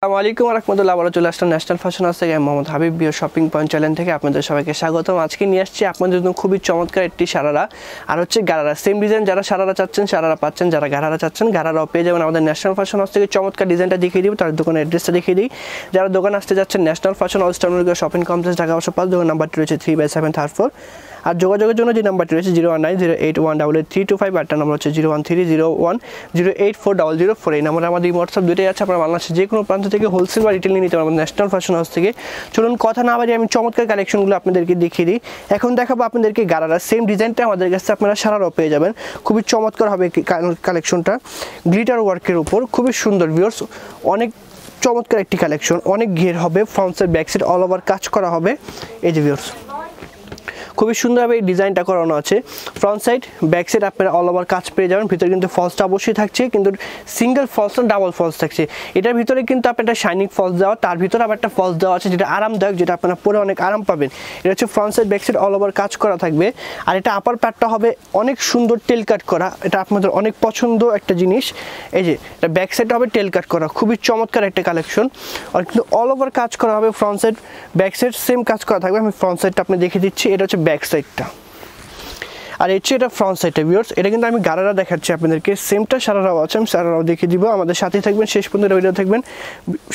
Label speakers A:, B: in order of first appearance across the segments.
A: আসসালামু আলাইকুম ওয়া রাহমাতুল্লাহি ওয়া বারাকাতুহু। চলে আসলাম ন্যাশনাল ফ্যাশন হাউস থেকে মোহাম্মদ হাবিব বিও শপিং পয়েন্ট চ্যানেল থেকে আপনাদের সবাইকে স্বাগতম। আজকে নিয়ে আসছি আপনাদের জন্য খুবই চমৎকার একটি সারারা আর হচ্ছে গারারা। সেম ডিজাইন, যারা সারারা চাচ্ছেন সারারা পাচ্ছেন, যারা গারারা চাচ্ছেন গারারাও পেয়ে যাবেন আমাদের ন্যাশনাল ফ্যাশন হাউস থেকে। চমৎকার ডিজাইনটা দেখিয়ে দিব, তার দোকানের অ্যাড্রেসটা দেখিয়ে দিই। যারা দোকানে আসতে যাচ্ছেন national fashion house terminal shopping complex Dhaka 5 দোকান নাম্বারটি রয়েছে 3/734। আর যোগাযোগের জন্য যে নাম্বারটি রয়েছে 01908183225, আরেকটা নাম্বার হচ্ছে 01301084004। এই নাম্বারে আমাদের হোয়াটসঅ্যাপ দুটোই আছে। আপনারা বাংলাদেশের যে কোনো প্রান্ত থেকে হোলসেল বা রিটেল নিয়ে নিতে পারবেন ন্যাশনাল ফ্যাশন হাউস থেকে। চলুন কথা না বাড়িয়ে আমি চমৎকার কালেকশনগুলো আপনাদেরকে দেখিয়ে দিই। এখন দেখাবো আপনাদেরকে গারারা। সেম ডিজাইনটা আমাদের কাছে আপনারা সারারাও পেয়ে যাবেন। খুবই চমৎকার হবে কালেকশনটা, গ্লিটার ওয়ার্কের উপর খুবই সুন্দর ভিউয়ার্স। অনেক চমৎকার একটি কালেকশন, অনেক ঘের হবে, front side back side all over কাজ করা হবে। এই যে ভিউয়ার্স খুবই সুন্দরভাবে এই ডিজাইনটা করানো আছে। ফ্রন্ট সাইড ব্যাক সাইড আপনারা অল ওভার কাজ পেয়ে যাবেন। ভিতরে কিন্তু ফলসটা অবশ্যই থাকছে, কিন্তু সিঙ্গেল ফলস না ডাবল ফলস থাকছে। এটার ভিতরে কিন্তু আপনার একটা শাইনিং ফলস দেওয়া, তার ভিতরে আবার একটা ফলস দেওয়া আছে যেটা আরামদায়ক, যেটা আপনারা পরে অনেক আরাম পাবেন। এটা হচ্ছে front side back side all over কাজ করা থাকবে। আর এটা আপার পার্টটা হবে অনেক সুন্দর টেল কাট করা, এটা আপনাদের অনেক পছন্দ একটা জিনিস। এই যে এটা ব্যাক সাইড হবে টেল কাট করা, খুবই চমৎকার একটা কালেকশন। আর কিন্তু অল ওভার কাজ করা হবে, front side back side same কাজ করা থাকবে। আমি ফ্রন্ট সাইডটা আপনি দেখিয়ে দিচ্ছি। এটা হচ্ছে ব্যাক সাইডটা, আর হচ্ছে এটা ফ্রন্ট সাইডটা ভিউয়ার্স। এটা কিন্তু আমি গারারা দেখাচ্ছি আপনাদেরকে, সেমটা সারারাও আছে, আমি সারারাও দেখিয়ে দিব। আমাদের সাথেই থাকবেন, শেষ পর্যন্ত ভিডিও থাকবেন,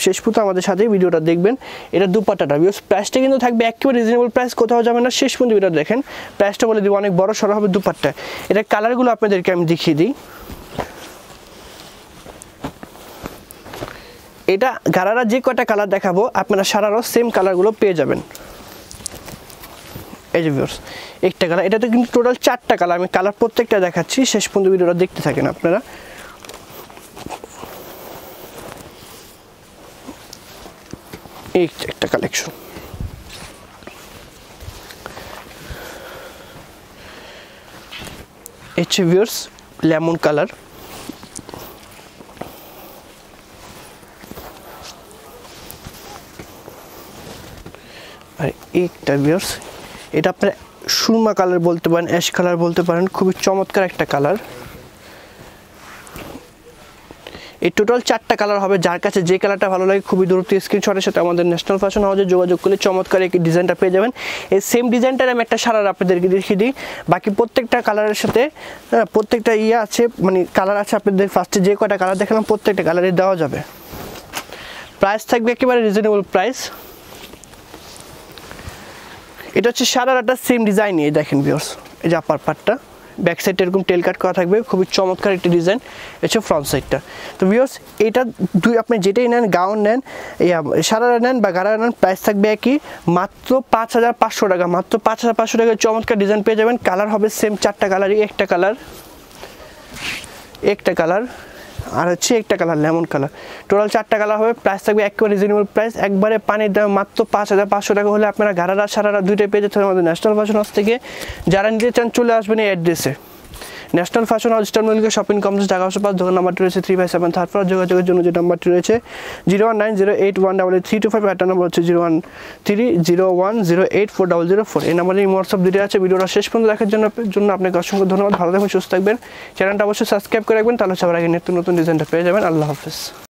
A: শেষ পর্যন্ত আমাদের সাথেই ভিডিওটা দেখবেন। এটা দুপাট্টাটা ভিউয়ার্স, প্রাইসটা কিন্তু থাকবে একেবারে রিজনেবল প্রাইস, কোথাও যাবে না। শেষ পর্যন্ত ভিডিও দেখেন, প্রাইসটা বলে দিব, অনেক বড় সড়ো হবে দুপাট্টা। এটা কালারগুলো আপনাদেরকে আমি দেখিয়ে দিই। এটা গারারা যে কয়টা কালার দেখাবো আপনারা সারারাও সেম কালারগুলো পেয়ে যাবেন। এই যে ভিউয়ার্স একটা কালার, এটাতে কিন্তু টোটাল 4টা কালার, আমি কালার প্রত্যেকটা দেখাচ্ছি, শেষ পর্যন্ত ভিডিওটা দেখতে থাকেন আপনারা। এই একটা কালেকশন, হচ্ছে ভিউয়ার্স লেমন কালার। আর একটা ভিউয়ার্স এটা আপনারা সুরমা কালার বলতে পারেন, অ্যাশ কালার বলতে পারেন, খুবই চমৎকার একটা কালার। এই টোটাল 4টা কালার হবে। যার কাছে যে কালারটা ভালো লাগে খুবই দ্রুত স্ক্রিনশটের সাথে আমাদের ন্যাশনাল ফ্যাশন হাউসে যোগাযোগ করলে চমৎকার এই ডিজাইনটা পেয়ে যাবেন। এই সেম ডিজাইনটার আমি একটা সারারা আপনাদেরকে দেখিয়ে দিই। বাকি প্রত্যেকটা কালারের সাথে প্রত্যেকটা আছে, মানে কালার আছে আপনাদের। ফার্স্টে যে কয়টা কালার দেখালাম প্রত্যেকটা কালারে দেওয়া যাবে। প্রাইস থাকবে একেবারে রিজনেবল প্রাইস। এটা হচ্ছে সারারাটা সেম ডিজাইন নিয়ে দেখেন ভিউয়ার্স। এই যে আপার পার্টটা, ব্যাক সাইডটা এরকম টেল কাট করা থাকবে, খুবই চমৎকার একটি ডিজাইন। হচ্ছে ফ্রন্ট সাইডটা। তো ভিউয়ার্স এটা দুই আপনি যেটাই নেন, গাউন নেন, সারারা নেন বা গারারা নেন, প্রাইস থাকবে একই, মাত্র 5500 টাকা। মাত্র 5500 টাকায় চমৎকার ডিজাইন পেয়ে যাবেন। কালার হবে সেম 4টা কালারই, একটা কালার, একটা কালার, আর হচ্ছে একটা কালার লেমন কালার। টোটাল 4টা কালার হবে। প্রাইস থাকবে একেবারে রিজনেবল প্রাইস, একবারে পানির দাম। মাত্র 5500 টাকা হলে আপনারা গারারা সারারা দুইটাই পেয়ে যেতে হবে আমাদের ন্যাশনাল ফ্যাশন হাউস থেকে। যারা নিতে চান চলে আসবেন এই অ্যাড্রেসে, national fashion house terminal shopping complex Dhaka 5 দোকান নাম্বারটি রয়েছে 3/734। যোগাযোগের জন্য যে নাম্বারটি রয়েছে 01908183225, একটা নাম্বার হচ্ছে 01301084004। এই নাম্বারে হোয়াটসঅ্যাপ দুটো আছে। ভিডিওটা শেষ পর্যন্ত দেখার জন্য আপনাকে অসংখ্য ধন্যবাদ। ভালো থাকবেন, সুস্থ থাকবেন, চ্যানেলটা অবশ্যই সাবস্ক্রাইব করে রাখবেন, তাহলে সবার আগে নতুন নতুন ডিজাইনটা পেয়ে যাবেন। আল্লাহ হাফেজ।